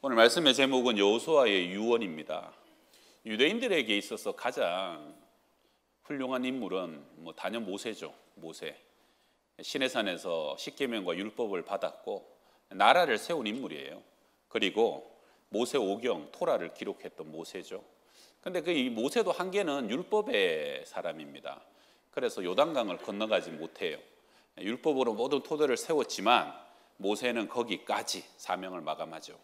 오늘 말씀의 제목은 여호수아의 유언입니다. 유대인들에게 있어서 가장 훌륭한 인물은 단연 모세죠. 모세. 시내산에서 십계명과 율법을 받았고 나라를 세운 인물이에요. 그리고 모세 오경 토라를 기록했던 모세죠. 근데 이 모세도 한계는 율법의 사람입니다. 그래서 요단강을 건너가지 못해요. 율법으로 모든 토대를 세웠지만 모세는 거기까지 사명을 마감하죠.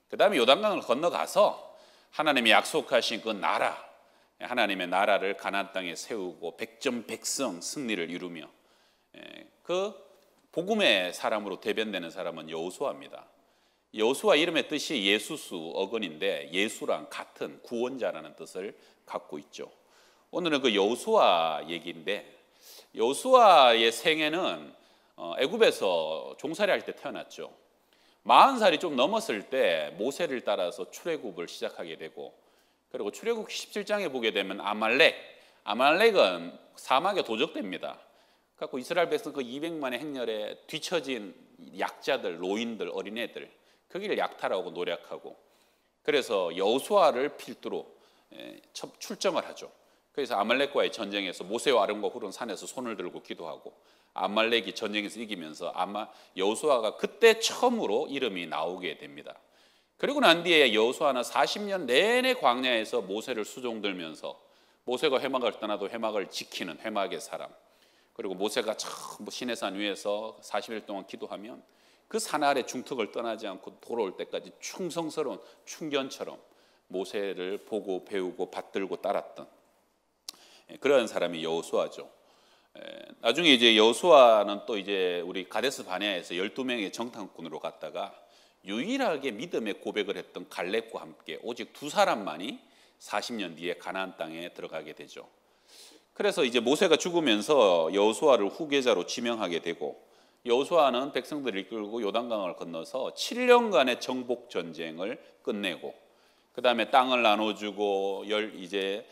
그 다음에 요단강을 건너가서 하나님이 약속하신 그 나라, 하나님의 나라를 가나안 땅에 세우고 백전백승 승리를 이루며 그 복음의 사람으로 대변되는 사람은 여호수아입니다. 여호수아 이름의 뜻이 예수수 어근인데 예수랑 같은 구원자라는 뜻을 갖고 있죠. 오늘은 그 여호수아 얘기인데 여호수아의 생애는 애굽에서 종살이할 때 태어났죠. 40살이 좀 넘었을 때 모세를 따라서 출애굽을 시작하게 되고, 그리고 출애굽 17장에 보게 되면 아말렉은 사막에 도적됩니다. 그래서 이스라엘 백성 그 200만의 행렬에 뒤처진 약자들, 노인들, 어린애들 거기를 약탈하고 노략하고, 그래서 여호수아를 필두로 출정을 하죠. 그래서 아말렉과의 전쟁에서 모세와 아론과 훌은 산에서 손을 들고 기도하고 아말렉이 전쟁에서 이기면서 아마 여호수아가 그때 처음으로 이름이 나오게 됩니다. 그리고 난 뒤에 여호수아는 40년 내내 광야에서 모세를 수종들면서 모세가 회막을 떠나도 회막을 지키는 회막의 사람, 그리고 모세가 처음 시내산 위에서 40일 동안 기도하면 그 산 아래 중턱을 떠나지 않고 돌아올 때까지 충성스러운 충견처럼 모세를 보고 배우고 받들고 따랐던 그런 사람이 여호수아죠. 나중에 이제 여호수아는 또 이제 우리 가데스 바네아에서 12명의 정탐꾼으로 갔다가 유일하게 믿음의 고백을 했던 갈렙과 함께 오직 2사람만이 40년 뒤에 가나안 땅에 들어가게 되죠. 그래서 이제 모세가 죽으면서 여호수아를 후계자로 지명하게 되고, 여호수아는 백성들을 이끌고 요단강을 건너서 7년간의 정복 전쟁을 끝내고, 그 다음에 땅을 나눠주고 이제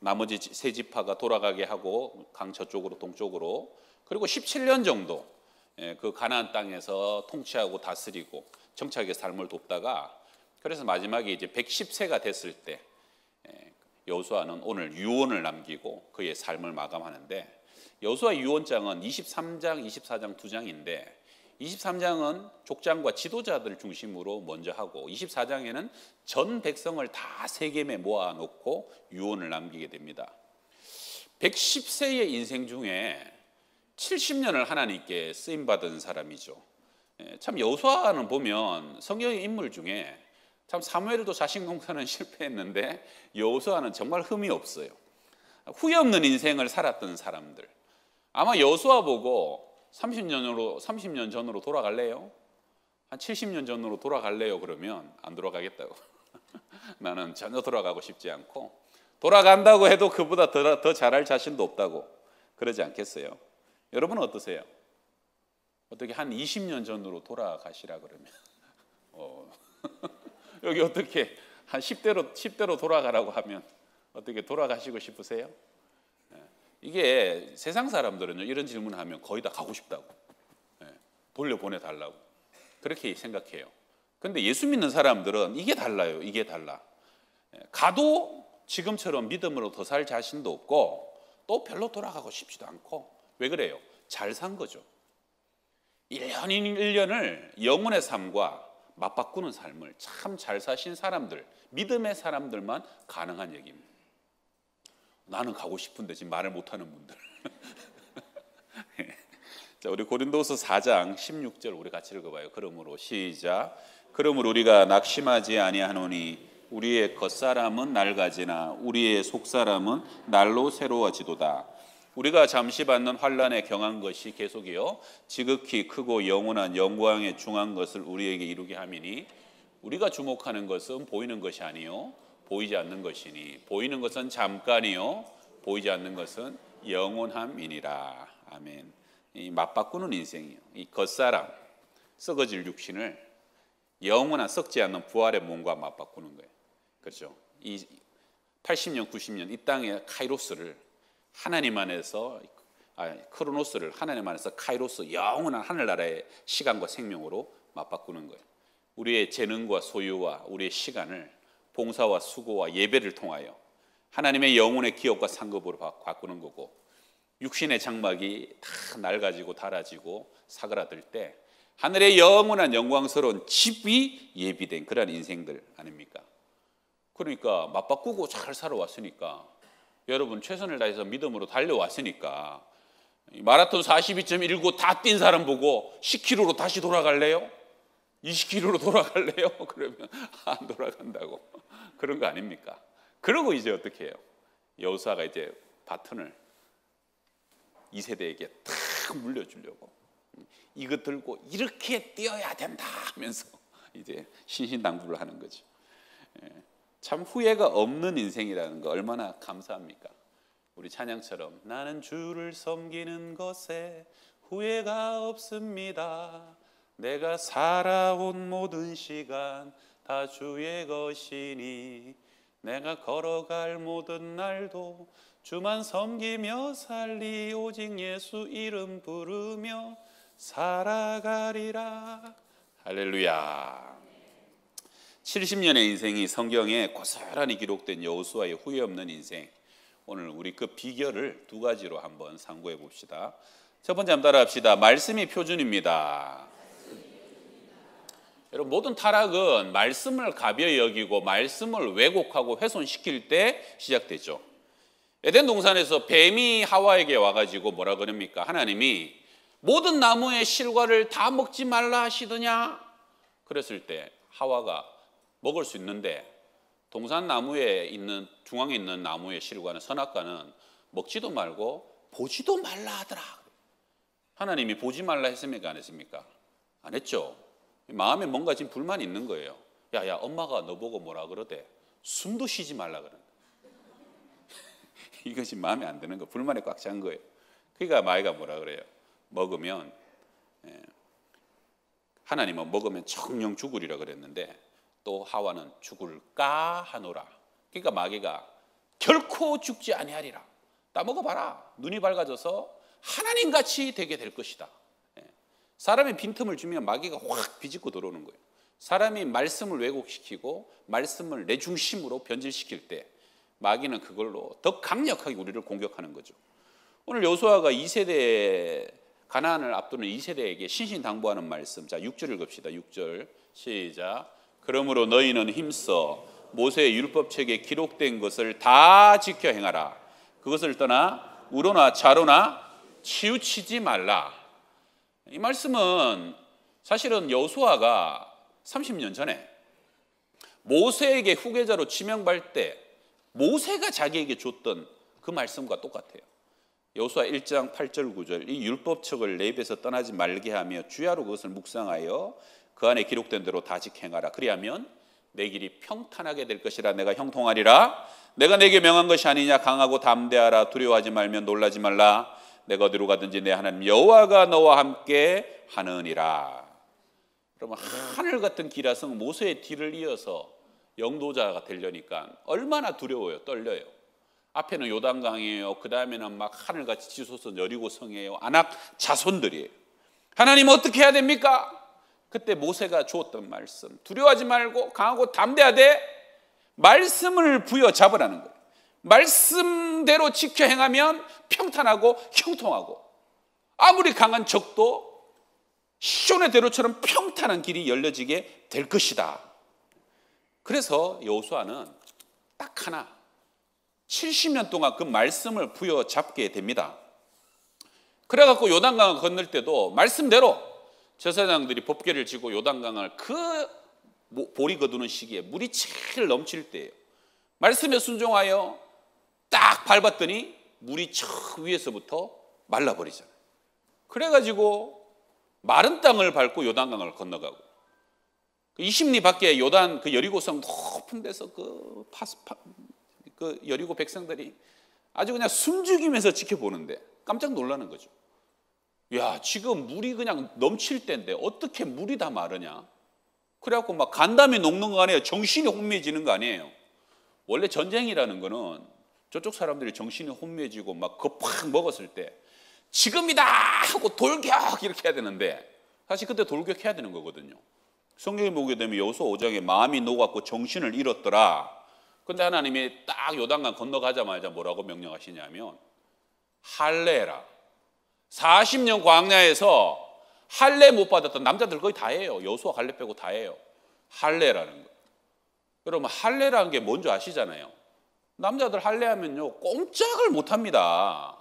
나머지 세 지파가 돌아가게 하고 강 저쪽으로 동쪽으로, 그리고 17년 정도 그 가나안 땅에서 통치하고 다스리고 정착의 삶을 돕다가, 그래서 마지막에 이제 110세가 됐을 때 여호수아는 오늘 유언을 남기고 그의 삶을 마감하는데, 여호수아 유언장은 23장, 24장 2장인데 23장은 족장과 지도자들 중심으로 먼저 하고 24장에는 전 백성을 다 세겜에 모아놓고 유언을 남기게 됩니다. 110세의 인생 중에 70년을 하나님께 쓰임받은 사람이죠. 참 여호수아는 보면 성경의 인물 중에 참 사무엘도 자식 농사는 실패했는데 여호수아는 정말 흠이 없어요. 후회 없는 인생을 살았던 사람들. 아마 여호수아 보고 30년 전으로 돌아갈래요? 한 70년 전으로 돌아갈래요? 그러면 안 돌아가겠다고. 나는 전혀 돌아가고 싶지 않고, 돌아간다고 해도 그보다 더 잘할 자신도 없다고 그러지 않겠어요? 여러분은 어떠세요? 어떻게 한 20년 전으로 돌아가시라 그러면 여기 어떻게 한 10대로 돌아가라고 하면 어떻게 돌아가시고 싶으세요? 이게 세상 사람들은요, 이런 질문을 하면 거의 다 가고 싶다고, 돌려보내달라고 그렇게 생각해요. 근데 예수 믿는 사람들은 이게 달라요. 이게 달라. 가도 지금처럼 믿음으로 더 살 자신도 없고 또 별로 돌아가고 싶지도 않고. 왜 그래요? 잘 산 거죠. 1년 1년을 영혼의 삶과 맞바꾸는 삶을 참 잘 사신 사람들, 믿음의 사람들만 가능한 얘기입니다. 나는 가고 싶은데 지금 말을 못하는 분들. 자, 우리 고린도서 4장 16절 우리 같이 읽어봐요. 그러므로 시작. 그러므로 우리가 낙심하지 아니하노니 우리의 겉사람은 낡아지나 우리의 속사람은 날로 새로워지도다. 우리가 잠시 받는 환난에 경한 것이 계속이요 지극히 크고 영원한 영광에 중한 것을 우리에게 이루게 함이니, 우리가 주목하는 것은 보이는 것이 아니요 보이지 않는 것이니, 보이는 것은 잠깐이요 보이지 않는 것은 영원함이니라. 아멘. 이 맞바꾸는 인생이요, 이 겉사람 썩어질 육신을 영원한 썩지 않는 부활의 몸과 맞바꾸는 거예요. 그렇죠? 이 80년 90년 이 땅의 카이로스를 하나님 안에서 크로노스를 하나님 안에서 카이로스 영원한 하늘나라의 시간과 생명으로 맞바꾸는 거예요. 우리의 재능과 소유와 우리의 시간을 봉사와 수고와 예배를 통하여 하나님의 영혼의 기업과 상급으로 바꾸는 거고, 육신의 장막이 다 낡아지고 닳아지고 사그라들 때 하늘의 영원한 영광스러운 집이 예비된 그런 인생들 아닙니까? 그러니까 맞바꾸고 잘 살아왔으니까, 여러분 최선을 다해서 믿음으로 달려왔으니까, 마라톤 42.19 다 뛴 사람 보고 10km로 다시 돌아갈래요? 20km로 돌아갈래요? 그러면 안 돌아간다고. 그런 거 아닙니까? 그러고 이제 어떻게 해요? 여호수아가 이제 바톤을 2세대에게 탁 물려주려고, 이거 들고 이렇게 뛰어야 된다 하면서 이제 신신당부를 하는 거죠. 참 후회가 없는 인생이라는 거 얼마나 감사합니까? 우리 찬양처럼 나는 주를 섬기는 것에 후회가 없습니다. 내가 살아온 모든 시간 다 주의 것이니 내가 걸어갈 모든 날도 주만 섬기며 살리 오직 예수 이름 부르며 살아가리라. 할렐루야. 70년의 인생이 성경에 고스란히 기록된 여호수아의 후회 없는 인생, 오늘 우리 그 비결을 두 가지로 한번 상고해 봅시다. 첫 번째 한번 따라합시다. 말씀이 표준입니다. 여러분, 모든 타락은 말씀을 가벼이 여기고 말씀을 왜곡하고 훼손시킬 때 시작되죠. 에덴 동산에서 뱀이 하와에게 와가지고 뭐라 그럽니까? 하나님이 모든 나무의 실과를 다 먹지 말라 하시더냐? 그랬을 때 하와가 먹을 수 있는데, 동산 나무에 있는, 중앙에 있는 나무의 실과는, 선악과는 먹지도 말고 보지도 말라 하더라. 하나님이 보지 말라 했습니까? 안 했습니까? 안 했죠. 마음에 뭔가 지금 불만이 있는 거예요. 야야, 엄마가 너 보고 뭐라 그러대? 숨도 쉬지 말라 그러는데. 이것이 마음에 안 드는 거, 불만에 꽉 찬 거예요. 그러니까 마귀가 뭐라 그래요? 먹으면, 하나님은 먹으면 정령 죽으리라 그랬는데 또 하와는 죽을까 하노라. 그러니까 마귀가 결코 죽지 아니하리라. 따먹어봐라. 눈이 밝아져서 하나님같이 되게 될 것이다. 사람이 빈틈을 주면 마귀가 확 비집고 들어오는 거예요. 사람이 말씀을 왜곡시키고 말씀을 내 중심으로 변질시킬 때 마귀는 그걸로 더 강력하게 우리를 공격하는 거죠. 오늘 여호수아가 2세대, 가나안을 앞두는 2세대에게 신신당부하는 말씀. 자, 6절 읽읍시다. 6절 시작. 그러므로 너희는 힘써 모세의 율법책에 기록된 것을 다 지켜 행하라. 그것을 떠나 우로나 좌로나 치우치지 말라. 이 말씀은 사실은 여호수아가 30년 전에 모세에게 후계자로 지명받을 때 모세가 자기에게 줬던 그 말씀과 똑같아요. 여호수아 1장 8절 9절, 이 율법책을 내 입에서 떠나지 말게 하며 주야로 그것을 묵상하여 그 안에 기록된 대로 다 지행하라. 그리하면 내 길이 평탄하게 될 것이라. 내가 형통하리라. 내가 내게 명한 것이 아니냐. 강하고 담대하라. 두려워하지 말며 놀라지 말라. 내가 어디로 가든지 내 하나님 여호와가 너와 함께 하느니라. 그러면 하늘 같은 기라성 모세의 뒤를 이어서 영도자가 되려니까 얼마나 두려워요. 떨려요. 앞에는 요단강이에요. 그 다음에는 막 하늘같이 치솟은 여리고 성이에요. 아낙 자손들이에요. 하나님 어떻게 해야 됩니까? 그때 모세가 주었던 말씀, 두려워하지 말고 강하고 담대하되 말씀을 부여잡으라는 거예요. 말씀대로 지켜 행하면 평탄하고 형통하고 아무리 강한 적도 시온의 대로처럼 평탄한 길이 열려지게 될 것이다. 그래서 여호수아는 딱 하나, 70년 동안 그 말씀을 부여잡게 됩니다. 그래갖고 요단강을 건널 때도 말씀대로 제사장들이 법궤를 지고 요단강을 그 보리 거두는 시기에 물이 제일 넘칠 때예요. 말씀에 순종하여 딱 밟았더니 물이 저 위에서부터 말라버리잖아요. 그래가지고 마른 땅을 밟고 요단강을 건너가고, 20리 밖에 요단 그 여리고성 높은 데서 그 여리고 백성들이 아주 그냥 숨죽이면서 지켜보는데 깜짝 놀라는 거죠. 야, 지금 물이 그냥 넘칠 때인데 어떻게 물이 다 마르냐? 그래갖고 막 간담이 녹는 거 아니에요. 정신이 혼미해지는 거 아니에요. 원래 전쟁이라는 거는 저쪽 사람들이 정신이 혼미해지고 막 겁팍 먹었을 때 지금이다 하고 돌격 이렇게 해야 되는데, 사실 그때 돌격해야 되는 거거든요. 성경에 보게 되면 여호수아 5장에 마음이 녹았고 정신을 잃었더라. 근데 하나님이 딱 요단강 건너가자마자 뭐라고 명령하시냐면 할례라. 40년 광야에서 할례 못 받았던 남자들 거의 다 해요. 여호수아 할례 빼고 다 해요. 할례라는 거. 여러분 할례라는 게 뭔지 아시잖아요. 남자들 할례하면요 꼼짝을 못 합니다.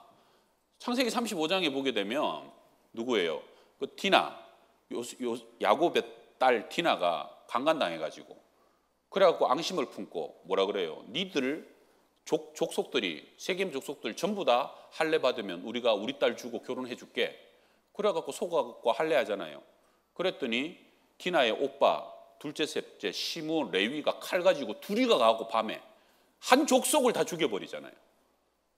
창세기 35장에 보게 되면 누구예요? 그 디나, 야곱의 딸 디나가 강간당해가지고 그래갖고 앙심을 품고 뭐라 그래요? 니들 족속들이 세겜 족속들 전부 다 할례 받으면 우리가 우리 딸 주고 결혼해줄게. 그래갖고 속아갖고 할례하잖아요. 그랬더니 디나의 오빠 둘째 셋째 시므온 레위가 칼 가지고 둘이 가갖고 밤에 한 족속을 다 죽여버리잖아요.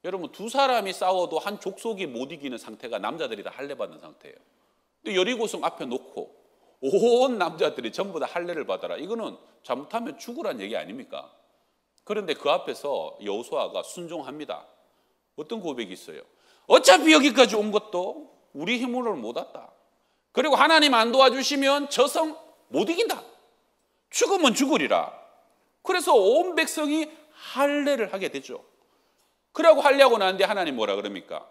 여러분 두 사람이 싸워도 한 족속이 못 이기는 상태가 남자들이 다 할례 받는 상태예요. 근데 여리고성 앞에 놓고 온 남자들이 전부 다 할례를 받아라. 이거는 잘못하면 죽으란 얘기 아닙니까? 그런데 그 앞에서 여호수아가 순종합니다. 어떤 고백이 있어요? 어차피 여기까지 온 것도 우리 힘으로는 못 왔다. 그리고 하나님 안 도와주시면 저성 못 이긴다. 죽으면 죽으리라. 그래서 온 백성이 할례를 하게 되죠. 그러고 할례하고 나는데 하나님 뭐라 그럽니까?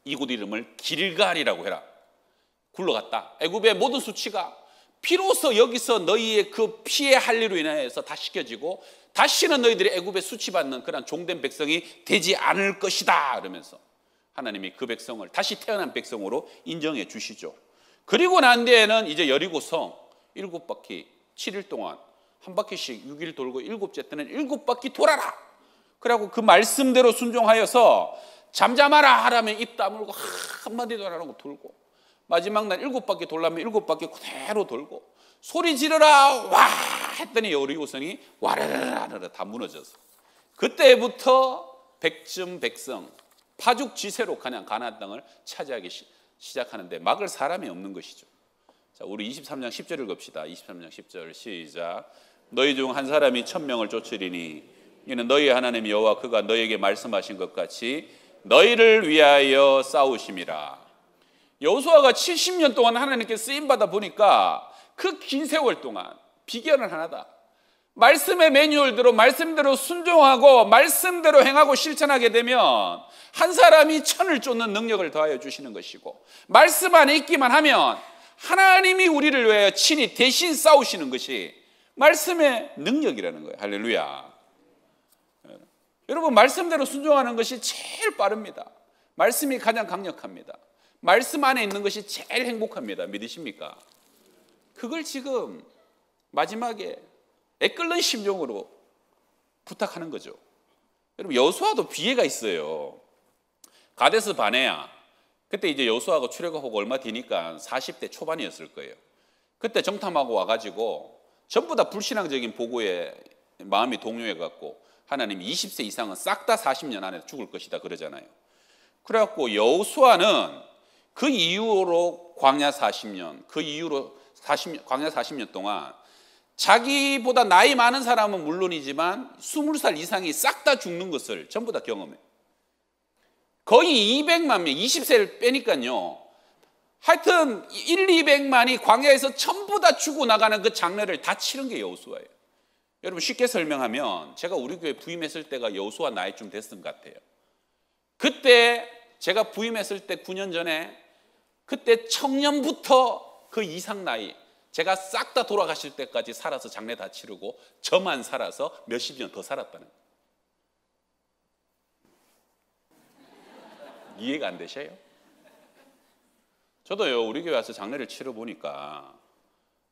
이곳 이름을 길갈이라고 해라. 굴러갔다. 애굽의 모든 수치가 비로소 여기서 너희의 그 피의 할례로 인하여서 다 씻겨지고 다시는 너희들이 애굽에 수치받는 그런 종된 백성이 되지 않을 것이다. 그러면서 하나님이 그 백성을 다시 태어난 백성으로 인정해 주시죠. 그리고 난 뒤에는 이제 여리고성 7바퀴 7일 동안 한 바퀴씩 6일 돌고 7째 때는 7바퀴 돌아라. 그래갖고 그 말씀대로 순종하여서 잠잠하라 하라면 입 다물고 한마디도 안 하고 돌고 마지막 날 7바퀴 돌라면 7바퀴 그대로 돌고 소리 지르라 와 했더니 여리고성이 와르르르 다 무너져서 그때부터 백zum 백성 파죽지세로 그냥 가나안 땅을 차지하기 시작하는데 막을 사람이 없는 것이죠. 자, 우리 23장 10절 읽읍시다. 23장 10절 시작. 너희 중 한 사람이 1000명을 쫓으리니 이는 너희 하나님 여호와 그가 너희에게 말씀하신 것 같이 너희를 위하여 싸우심이라. 여호수아가 70년 동안 하나님께 쓰임받아 보니까 그 긴 세월 동안 비결은 하나다. 말씀의 매뉴얼대로 말씀대로 순종하고 말씀대로 행하고 실천하게 되면 한 사람이 천을 쫓는 능력을 더하여 주시는 것이고 말씀 안에 있기만 하면 하나님이 우리를 위하여 친히 대신 싸우시는 것이 말씀의 능력이라는 거예요. 할렐루야. 여러분 말씀대로 순종하는 것이 제일 빠릅니다. 말씀이 가장 강력합니다. 말씀 안에 있는 것이 제일 행복합니다. 믿으십니까? 그걸 지금 마지막에 애끓는 심정으로 부탁하는 거죠. 여러분 여호수아도 비애가 있어요. 가데스 바네아 그때 이제 여호수아가 출애굽하고 얼마 뒤니까 40대 초반이었을 거예요. 그때 정탐하고 와가지고 전부 다 불신앙적인 보고에 마음이 동요해갖고 하나님 20세 이상은 싹 다 40년 안에 죽을 것이다 그러잖아요. 그래갖고 여호수아는 그 이후로 광야 40년 그 이후로 광야 40년 동안 자기보다 나이 많은 사람은 물론이지만 20살 이상이 싹 다 죽는 것을 전부 다 경험해요. 거의 200만 명, 20세를 빼니까요. 하여튼 200만이 광야에서 전부 다 죽어나가는 그 장례를 다 치른 게 여호수아예요. 여러분 쉽게 설명하면 제가 우리 교회 부임했을 때가 여호수아 나이쯤 됐은 것 같아요. 그때 제가 부임했을 때 9년 전에 그때 청년부터 그 이상 나이 제가 싹 다 돌아가실 때까지 살아서 장례 다 치르고 저만 살아서 몇십 년 더 살았다는 거예요. 이해가 안 되셔요? 저도요 우리 교회 와서 장례를 치러 보니까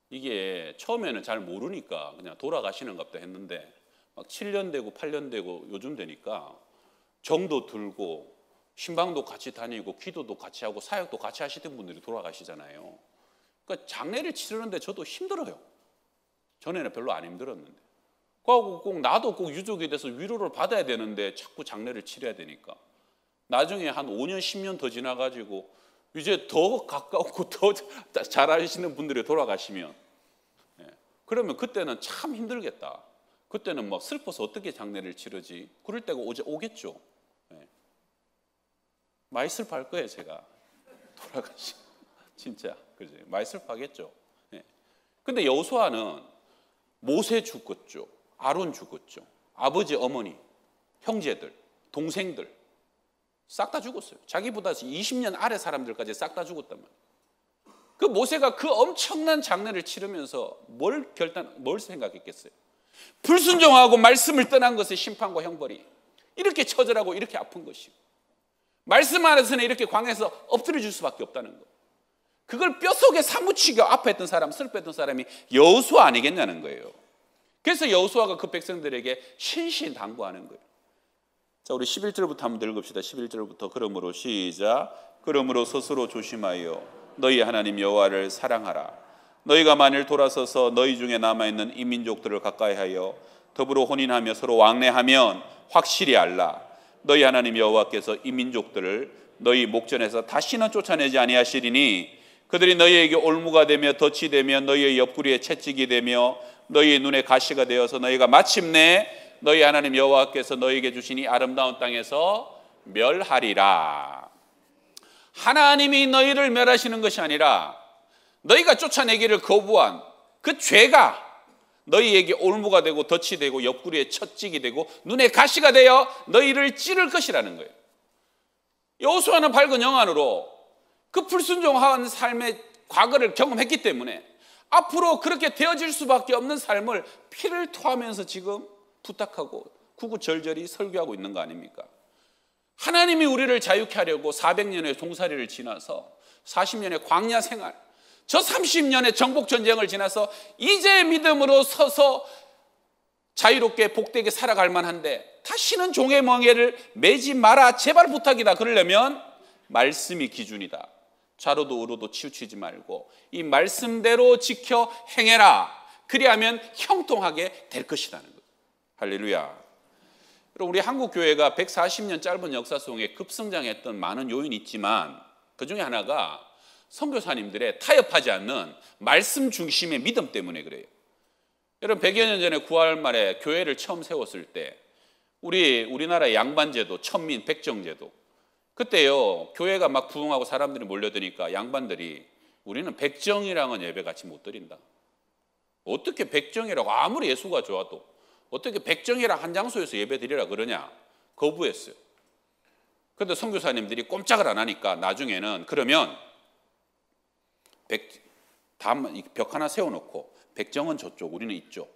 이게 처음에는 잘 모르니까 그냥 돌아가시는갑다 했는데 막 7년 되고 8년 되고 요즘 되니까 정도 들고 신방도 같이 다니고 기도도 같이 하고 사역도 같이 하시던 분들이 돌아가시잖아요. 그러니까 장례를 치르는데 저도 힘들어요. 전에는 별로 안 힘들었는데 꼭 나도 꼭 유족이 돼서 위로를 받아야 되는데 자꾸 장례를 치러야 되니까 나중에 한 5년 10년 더 지나가지고 이제 더 가까웠고 더 잘하시는 분들이 돌아가시면 그러면 그때는 참 힘들겠다. 그때는 막 슬퍼서 어떻게 장례를 치르지? 그럴 때가 오겠죠. 많이 슬퍼할 거예요, 제가. 돌아가시. 진짜. 그지? 많이 슬퍼하겠죠. 근데 여호수아는 모세 죽었죠. 아론 죽었죠. 아버지, 어머니, 형제들, 동생들 싹 다 죽었어요. 자기보다 20년 아래 사람들까지 싹 다 죽었단 말이에요. 그 모세가 그 엄청난 장례를 치르면서 뭘 생각했겠어요? 불순종하고 말씀을 떠난 것의 심판과 형벌이 이렇게 처절하고 이렇게 아픈 것이고, 말씀 안에서는 이렇게 광야에서 엎드려 줄 수밖에 없다는 거. 그걸 뼛속에 사무치게 아파했던 사람, 슬퍼했던 사람이 여호수아 아니겠냐는 거예요. 그래서 여호수아가 그 백성들에게 신신당부하는 거예요. 자, 우리 11절부터 한번 읽읍시다. 11절부터. 그러므로 시작. 그러므로 스스로 조심하여 너희 하나님 여호와를 사랑하라. 너희가 만일 돌아서서 너희 중에 남아있는 이 민족들을 가까이하여 더불어 혼인하며 서로 왕래하면 확실히 알라. 너희 하나님 여호와께서 이 민족들을 너희 목전에서 다시는 쫓아내지 아니하시리니 그들이 너희에게 올무가 되며 덫이 되며 너희의 옆구리에 채찍이 되며 너희의 눈에 가시가 되어서 너희가 마침내 너희 하나님 여호와께서 너희에게 주신 이 아름다운 땅에서 멸하리라. 하나님이 너희를 멸하시는 것이 아니라 너희가 쫓아내기를 거부한 그 죄가 너희에게 올무가 되고 덫이 되고 옆구리에 채찍이 되고 눈에 가시가 되어 너희를 찌를 것이라는 거예요. 여호수아는 밝은 영안으로 그 불순종한 삶의 과거를 경험했기 때문에 앞으로 그렇게 되어질 수밖에 없는 삶을 피를 토하면서 지금 부탁하고 구구절절히 설교하고 있는 거 아닙니까? 하나님이 우리를 자유케 하려고 400년의 종살이를 지나서 40년의 광야 생활, 저 30년의 정복전쟁을 지나서 이제 믿음으로 서서 자유롭게 복되게 살아갈 만한데 다시는 종의 멍에를 매지 마라, 제발 부탁이다. 그러려면 말씀이 기준이다. 좌로도 우로도 치우치지 말고 이 말씀대로 지켜 행해라. 그리하면 형통하게 될 것이라는 거예요. 할렐루야. 여러분, 우리 한국 교회가 140년 짧은 역사 속에 급성장했던 많은 요인이 있지만 그 중에 하나가 선교사님들의 타협하지 않는 말씀 중심의 믿음 때문에 그래요. 여러분, 100여 년 전에 9월 말에 교회를 처음 세웠을 때 우리나라의 양반제도, 천민, 백정제도, 그때요 교회가 막 부흥하고 사람들이 몰려드니까 양반들이 우리는 백정이랑은 예배 같이 못 드린다. 어떻게 백정이라고 아무리 예수가 좋아도 어떻게 백정이랑 한 장소에서 예배 드리라 그러냐 거부했어요. 그런데 선교사님들이 꼼짝을 안 하니까 나중에는 그러면 벽 하나 세워놓고 백정은 저쪽 우리는 이쪽,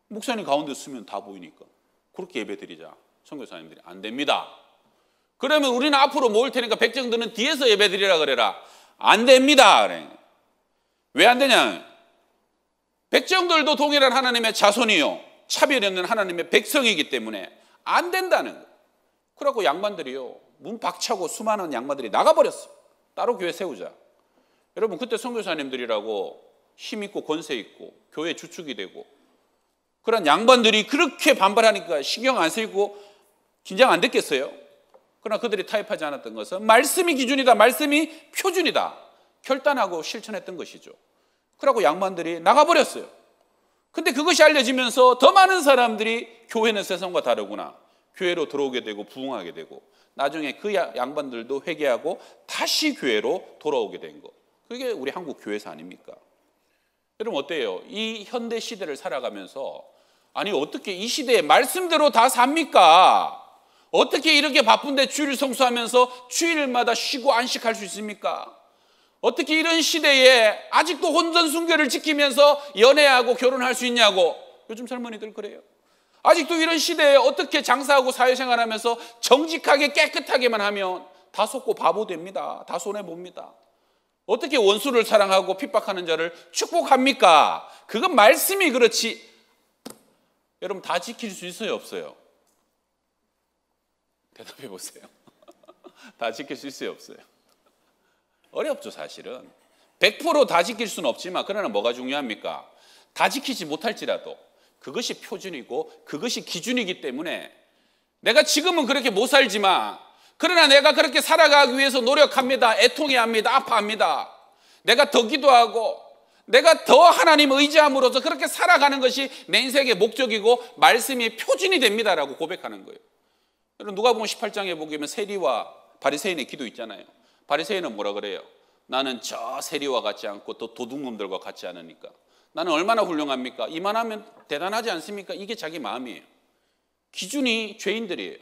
목사님 가운데 쓰면 다 보이니까 그렇게 예배 드리자. 선교사님들이 안 됩니다. 그러면 우리는 앞으로 모일 테니까 백정들은 뒤에서 예배 드리라 그래라. 안 됩니다. 왜 안 되냐? 백정들도 동일한 하나님의 자손이요 차별이 없는 하나님의 백성이기 때문에 안 된다는 거예요. 그래갖고 양반들이요 문 박차고 수많은 양반들이 나가버렸어. 따로 교회 세우자. 여러분, 그때 선교사님들이라고 힘 있고 권세 있고 교회 주축이 되고 그런 양반들이 그렇게 반발하니까 신경 안 쓰이고 긴장 안 됐겠어요? 그러나 그들이 타협하지 않았던 것은 말씀이 기준이다, 말씀이 표준이다 결단하고 실천했던 것이죠. 그러고 양반들이 나가버렸어요. 근데 그것이 알려지면서 더 많은 사람들이 교회는 세상과 다르구나, 교회로 들어오게 되고 부흥하게 되고 나중에 그 양반들도 회개하고 다시 교회로 돌아오게 된 거. 그게 우리 한국 교회사 아닙니까? 여러분 어때요? 이 현대 시대를 살아가면서 아니 어떻게 이 시대에 말씀대로 다 삽니까? 어떻게 이렇게 바쁜데 주일 성수하면서 주일마다 쉬고 안식할 수 있습니까? 어떻게 이런 시대에 아직도 혼전 순결을 지키면서 연애하고 결혼할 수 있냐고 요즘 젊은이들 그래요. 아직도 이런 시대에 어떻게 장사하고 사회생활하면서 정직하게 깨끗하게만 하면 다 속고 바보 됩니다. 다 손해봅니다. 어떻게 원수를 사랑하고 핍박하는 자를 축복합니까? 그건 말씀이 그렇지. 여러분 다 지킬 수 있어요, 없어요? 대답해 보세요. 다 지킬 수 있어요, 없어요? 어렵죠, 사실은. 100% 다 지킬 수는 없지만 그러나 뭐가 중요합니까? 다 지키지 못할지라도 그것이 표준이고 그것이 기준이기 때문에 내가 지금은 그렇게 못 살지만 그러나 내가 그렇게 살아가기 위해서 노력합니다. 애통해야 합니다. 아파합니다. 내가 더 기도하고 내가 더 하나님 의지함으로써 그렇게 살아가는 것이 내 인생의 목적이고 말씀이 표준이 됩니다라고 고백하는 거예요. 여러분 누가복음 18장에 보면 세리와 바리새인의 기도 있잖아요. 바리새인은 뭐라 그래요? 나는 저 세리와 같지 않고 또 도둑놈들과 같지 않으니까 나는 얼마나 훌륭합니까? 이만하면 대단하지 않습니까? 이게 자기 마음이에요. 기준이 죄인들이에요.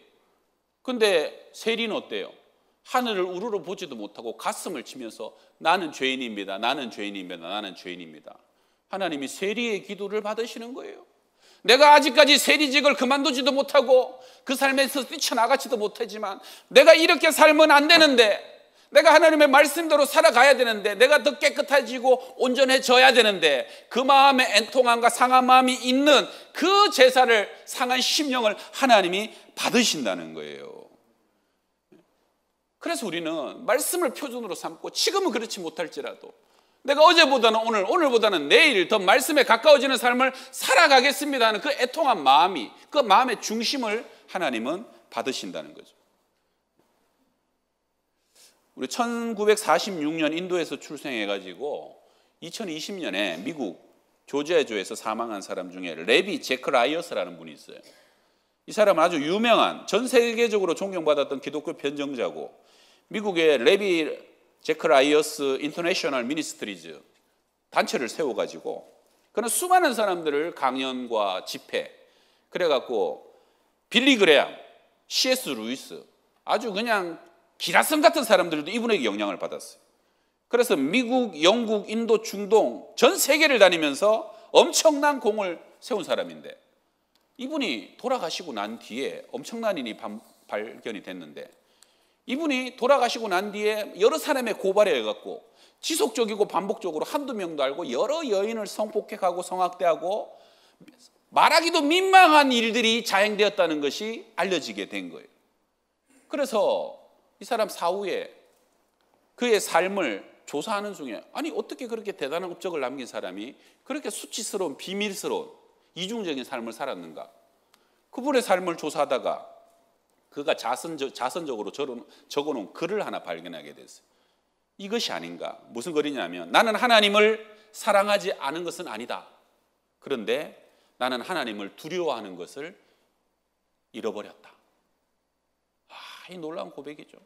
근데 세리는 어때요? 하늘을 우러러 보지도 못하고 가슴을 치면서 나는 죄인입니다. 나는 죄인입니다. 나는 죄인입니다. 하나님이 세리의 기도를 받으시는 거예요. 내가 아직까지 세리직을 그만두지도 못하고 그 삶에서 뛰쳐나가지도 못하지만 내가 이렇게 살면 안 되는데, 내가 하나님의 말씀대로 살아가야 되는데, 내가 더 깨끗해지고 온전해져야 되는데, 그 마음에 애통함과 상한 마음이 있는 그 제사를, 상한 심령을 하나님이 받으신다는 거예요. 그래서 우리는 말씀을 표준으로 삼고, 지금은 그렇지 못할지라도 내가 어제보다는 오늘, 오늘보다는 내일 더 말씀에 가까워지는 삶을 살아가겠습니다 하는 그 애통한 마음이, 그 마음의 중심을 하나님은 받으신다는 거죠. 우리 1946년 인도에서 출생해가지고 2020년에 미국 조지아주에서 사망한 사람 중에 레비 제크 라이어스라는 분이 있어요. 이 사람은 아주 유명한, 전 세계적으로 존경받았던 기독교 변정자고, 미국의 레비 제크 라이어스 인터내셔널 미니스트리즈 단체를 세워가지고 그는 수많은 사람들을 강연과 집회, 그래갖고 빌리 그레암, C.S. 루이스, 아주 그냥 기라성 같은 사람들도 이분에게 영향을 받았어요. 그래서 미국, 영국, 인도, 중동 전 세계를 다니면서 엄청난 공을 세운 사람인데, 이분이 돌아가시고 난 뒤에 엄청난 일이 발견이 됐는데, 이분이 돌아가시고 난 뒤에 여러 사람의 고발에 의해갖고 지속적이고 반복적으로 한두 명도 알고 여러 여인을 성폭행하고 성학대하고 말하기도 민망한 일들이 자행되었다는 것이 알려지게 된 거예요. 그래서 이 사람 사후에 그의 삶을 조사하는 중에, 아니 어떻게 그렇게 대단한 업적을 남긴 사람이 그렇게 수치스러운, 비밀스러운, 이중적인 삶을 살았는가? 그분의 삶을 조사하다가 그가 자선적으로 적어놓은 글을 하나 발견하게 됐어요. 이것이 아닌가? 무슨 글이냐면, 나는 하나님을 사랑하지 않은 것은 아니다. 그런데 나는 하나님을 두려워하는 것을 잃어버렸다. 이 놀라운 고백이죠.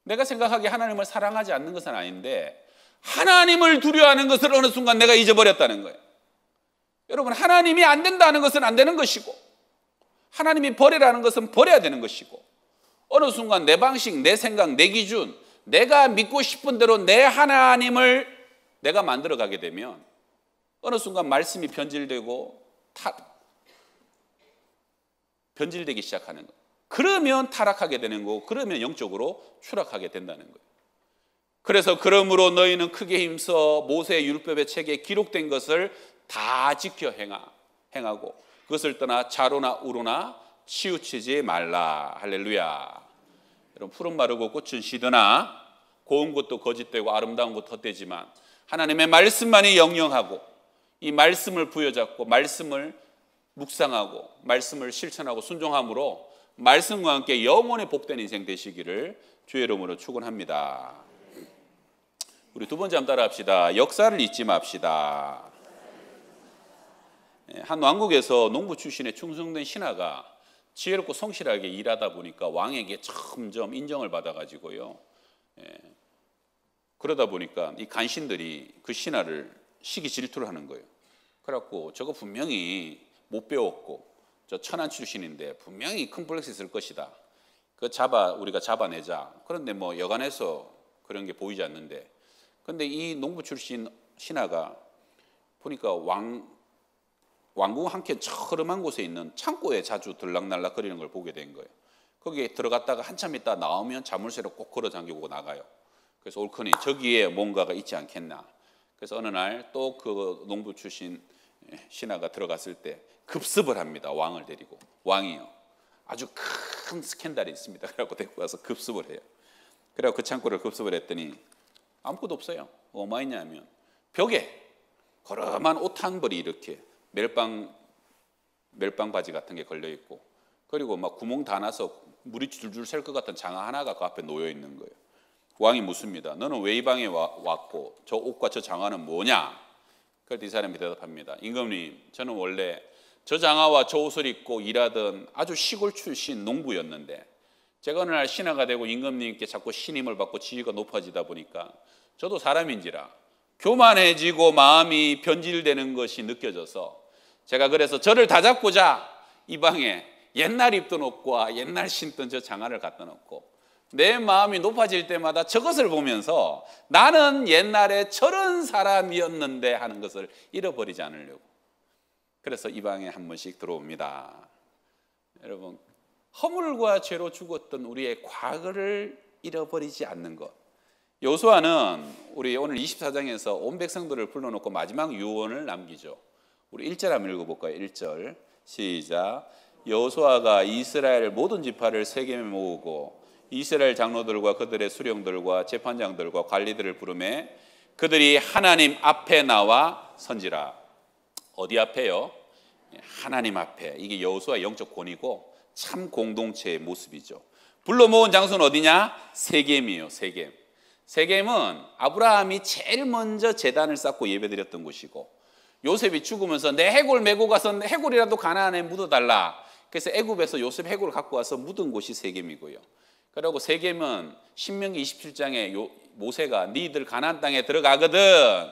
내가 생각하기에 하나님을 사랑하지 않는 것은 아닌데, 하나님을 두려워하는 것을 어느 순간 내가 잊어버렸다는 거예요. 여러분, 하나님이 안 된다는 것은 안 되는 것이고, 하나님이 버리라는 것은 버려야 되는 것이고, 어느 순간 내 방식, 내 생각, 내 기준, 내가 믿고 싶은 대로 내 하나님을 내가 만들어가게 되면 어느 순간 말씀이 변질되고 변질되기 시작하는 거예요. 그러면 타락하게 되는 거고, 그러면 영적으로 추락하게 된다는 거예요. 그래서 그러므로 너희는 크게 힘써 모세의 율법의 책에 기록된 것을 다 지켜 행하고 그것을 떠나 좌로나 우로나 치우치지 말라. 할렐루야. 여러분, 푸른 마르고 꽃은 시드나 고운 것도 거짓되고 아름다운 것도 헛되지만 하나님의 말씀만이 영영하고, 이 말씀을 부여잡고 말씀을 묵상하고 말씀을 실천하고 순종함으로 말씀과 함께 영원히 복된 인생 되시기를 주의 이름으로 축원합니다. 우리 두 번째 한번 따라 합시다. 역사를 잊지 맙시다. 한 왕국에서 농부 출신의 충성된 신하가 지혜롭고 성실하게 일하다 보니까 왕에게 점점 인정을 받아가지고요. 그러다 보니까 이 간신들이 그 신하를 시기 질투를 하는 거예요. 그래갖고 저거 분명히 못 배웠고 저 천한 출신인데 분명히 컴플렉스 있을 것이다. 우리가 잡아내자. 그런데 뭐 여간해서 그런 게 보이지 않는데, 근데 이 농부 출신 신하가 보니까 왕궁 한켠 처름한 곳에 있는 창고에 자주 들락날락 거리는 걸 보게 된 거예요. 거기에 들어갔다가 한참 있다 나오면 자물쇠로 꼭 걸어 잠기고 나가요. 그래서 옳거니 저기에 뭔가가 있지 않겠나. 그래서 어느 날 또 그 농부 출신 신하가 들어갔을 때 급습을 합니다. 왕을 데리고. 왕이요. 아주 큰 스캔들이 있습니다. 그래갖고 데리고 가서 급습을 해요. 그래갖고 그 창고를 급습을 했더니 아무것도 없어요. 뭐가 있냐면 벽에 거름한 옷 한 벌이 이렇게 멜빵 바지 같은 게 걸려 있고, 그리고 막 구멍 다 나서 물이 줄줄 셀 것 같은 장화 하나가 그 앞에 놓여 있는 거예요. 왕이 묻습니다. 너는 왜 이 방에 왔고 저 옷과 저 장화는 뭐냐? 그럴 때 이 사람이 대답합니다. 임금님, 저는 원래 저 장화와 저 옷을 입고 일하던 아주 시골 출신 농부였는데, 제가 어느 날 신하가 되고 임금님께 자꾸 신임을 받고 지위가 높아지다 보니까 저도 사람인지라 교만해지고 마음이 변질되는 것이 느껴져서 제가 그래서 저를 다잡고자 이 방에 옛날 입던 옷과 옛날 신던 저 장화를 갖다 놓고 내 마음이 높아질 때마다 저것을 보면서 나는 옛날에 저런 사람이었는데 하는 것을 잃어버리지 않으려고 그래서 이 방에 한 번씩 들어옵니다. 여러분, 허물과 죄로 죽었던 우리의 과거를 잃어버리지 않는 것. 여호수아는 우리 오늘 24장에서 온 백성들을 불러놓고 마지막 유언을 남기죠. 우리 1절 한번 읽어볼까요? 1절 시작. 여호수아가 이스라엘 모든 지파를 세겜에 모으고 이스라엘 장로들과 그들의 수령들과 재판장들과 관리들을 부르매 그들이 하나님 앞에 나와 선지라. 어디 앞에요? 하나님 앞에. 이게 여호수아의 영적 권위고 참 공동체의 모습이죠. 불러 모은 장소는 어디냐? 세겜이에요. 세겜. 세겜은 아브라함이 제일 먼저 제단을 쌓고 예배드렸던 곳이고 요셉이 죽으면서 내 해골 메고 가서 해골이라도 가나안에 묻어달라. 그래서 애굽에서 요셉 해골을 갖고 와서 묻은 곳이 세겜이고요. 그리고 세겜은 신명기 27장에 모세가 니들 가나안 땅에 들어가거든.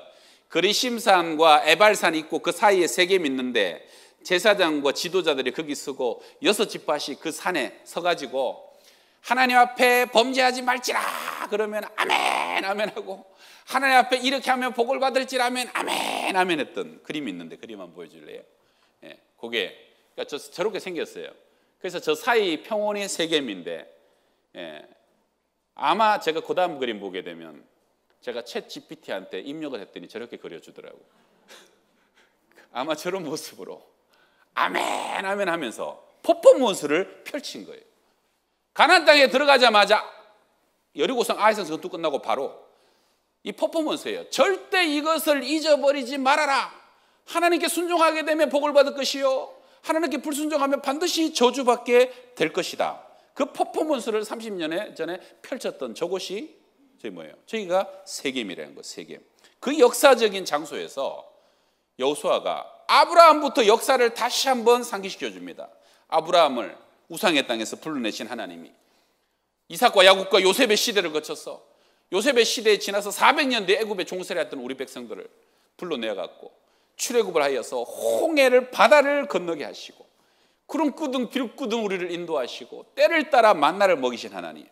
그리심산과 에발산 있고 그 사이에 세겜이 있는데 제사장과 지도자들이 거기 서고 6지파씩 그 산에 서가지고 하나님 앞에 범죄하지 말지라 그러면 아멘 아멘 하고 하나님 앞에 이렇게 하면 복을 받을지라면 아멘 아멘 했던 그림이 있는데 그림 한번 보여줄래요? 예, 그게 그러니까 저렇게 생겼어요. 그래서 저 사이 평원이 세겜인데 예, 아마 제가 그 다음 그림 보게 되면 제가 챗 GPT한테 입력을 했더니 저렇게 그려주더라고요. 아마 저런 모습으로 아멘 아멘 하면서 퍼포먼스를 펼친 거예요. 가나안 땅에 들어가자마자 여리고성 아이성 전투 끝나고 바로 이 퍼포먼스예요. 절대 이것을 잊어버리지 말아라. 하나님께 순종하게 되면 복을 받을 것이요 하나님께 불순종하면 반드시 저주받게 될 것이다. 그 퍼포먼스를 30년 전에 펼쳤던 저곳이 저희 뭐예요? 저희가 세겜이라는 거. 세겜. 그 역사적인 장소에서 여호수아가 아브라함부터 역사를 다시 한번 상기시켜 줍니다. 아브라함을 우상의 땅에서 불러내신 하나님이 이삭과 야곱과 요셉의 시대를 거쳐서 요셉의 시대에 지나서 400년 뒤에 애굽에 종살이 했던 우리 백성들을 불러내어갖고 출애굽을 하여서 홍해를 바다를 건너게 하시고 구름꾸둥 비름꾸둥 우리를 인도하시고 때를 따라 만나를 먹이신 하나님,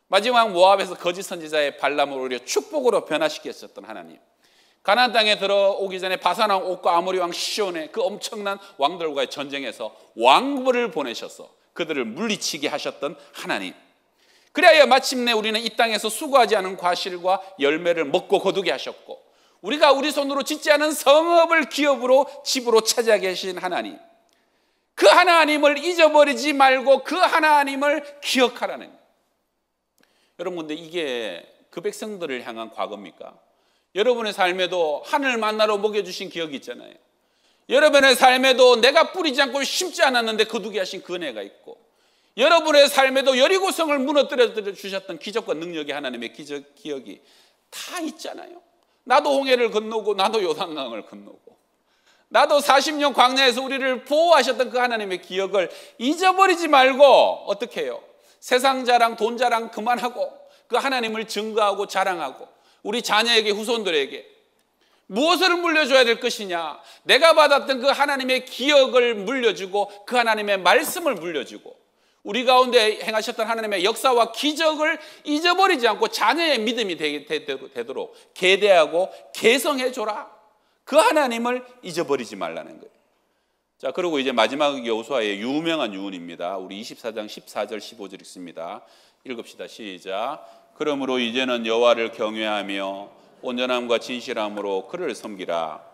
마지막 모압에서 거짓 선지자의 발람을 오히려 축복으로 변화시켰었던 하나님, 가나안 땅에 들어오기 전에 바산왕 옥과 아모리 왕 시온의 그 엄청난 왕들과의 전쟁에서 왕벌을 보내셔서 그들을 물리치게 하셨던 하나님, 그래야 마침내 우리는 이 땅에서 수고하지 않은 과실과 열매를 먹고 거두게 하셨고 우리가 우리 손으로 짓지 않은 성읍을 기업으로 집으로 차지하게 하신 하나님, 그 하나님을 잊어버리지 말고 그 하나님을 기억하라는 거예요. 여러분들 이게 그 백성들을 향한 과거입니까? 여러분의 삶에도 하늘 만나러 먹여주신 기억이 있잖아요. 여러분의 삶에도 내가 뿌리지 않고 심지 않았는데 거두게 하신 그 은혜가 있고, 여러분의 삶에도 여리고성을 무너뜨려 주셨던 기적과 능력이 하나님의 기억이 다 있잖아요. 나도 홍해를 건너고 나도 요단강을 건너고 나도 40년 광야에서 우리를 보호하셨던 그 하나님의 기억을 잊어버리지 말고 어떻게 해요? 세상 자랑, 돈 자랑 그만하고 그 하나님을 증거하고 자랑하고 우리 자녀에게, 후손들에게 무엇을 물려줘야 될 것이냐? 내가 받았던 그 하나님의 기억을 물려주고 그 하나님의 말씀을 물려주고 우리 가운데 행하셨던 하나님의 역사와 기적을 잊어버리지 않고 자녀의 믿음이 되도록 계대하고 개성해줘라. 그 하나님을 잊어버리지 말라는 거예요. 자, 그리고 이제 마지막 여호수아의 유명한 유언입니다. 우리 24장 14절 15절 읽습니다. 읽읍시다. 시작. 그러므로 이제는 여호와를 경외하며 온전함과 진실함으로 그를 섬기라.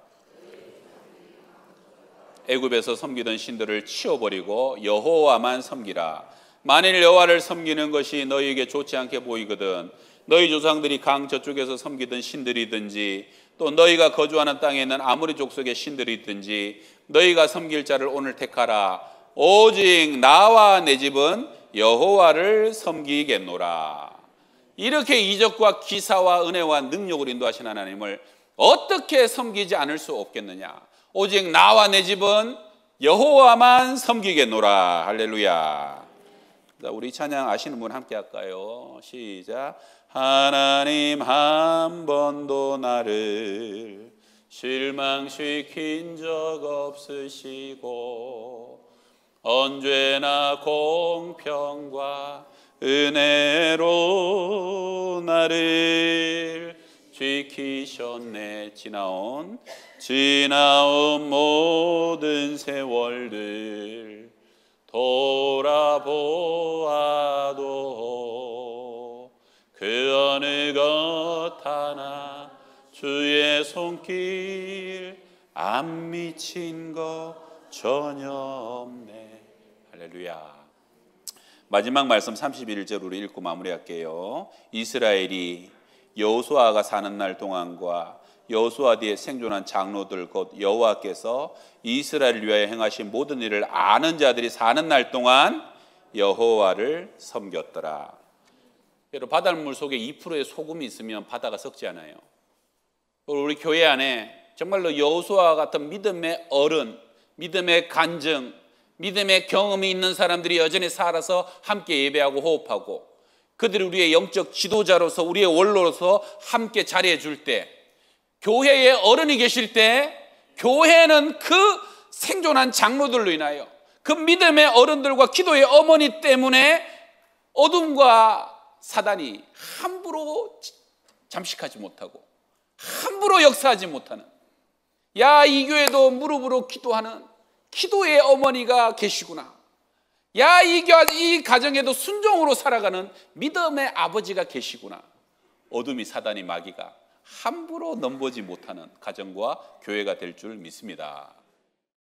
애굽에서 섬기던 신들을 치워버리고 여호와만 섬기라. 만일 여호와를 섬기는 것이 너희에게 좋지 않게 보이거든 너희 조상들이 강 저쪽에서 섬기던 신들이든지 또 너희가 거주하는 땅에 있는 아모리 족속의 신들이든지 너희가 섬길 자를 오늘 택하라. 오직 나와 내 집은 여호와를 섬기겠노라. 이렇게 이적과 기사와 은혜와 능력을 인도하신 하나님을 어떻게 섬기지 않을 수 없겠느냐? 오직 나와 내 집은 여호와만 섬기겠노라. 할렐루야. 자, 우리 찬양 아시는 분 함께 할까요? 시작. 하나님 한 번도 나를 실망시킨 적 없으시고 언제나 공평과 은혜로 나를 지키셨네. 지나온 모든 세월들 돌아보아도 그 어느 것 하나 주의 손길 안 미친 것 전혀 없네. 할렐루야. 마지막 말씀 31절 우리 읽고 마무리할게요. 이스라엘이 여호수아가 사는 날 동안과 여호수아 뒤에 생존한 장로들 곧 여호와께서 이스라엘을 위하여 행하신 모든 일을 아는 자들이 사는 날 동안 여호와를 섬겼더라. 여러분, 바닷물 속에 2%의 소금이 있으면 바다가 썩지 않아요. 우리 교회 안에 정말로 여호수아 같은 믿음의 어른, 믿음의 간증, 믿음의 경험이 있는 사람들이 여전히 살아서 함께 예배하고 호흡하고 그들이 우리의 영적 지도자로서 우리의 원로로서 함께 자리해 줄 때, 교회에 어른이 계실 때 교회는 그 생존한 장로들로 인하여 그 믿음의 어른들과 기도의 어머니 때문에 어둠과 사단이 함부로 잠식하지 못하고 함부로 역사하지 못하는, 야, 이 교회도 무릎으로 기도하는 기도의 어머니가 계시구나, 야, 이 가정에도 순종으로 살아가는 믿음의 아버지가 계시구나, 어둠이 사단이 마귀가 함부로 넘보지 못하는 가정과 교회가 될 줄 믿습니다.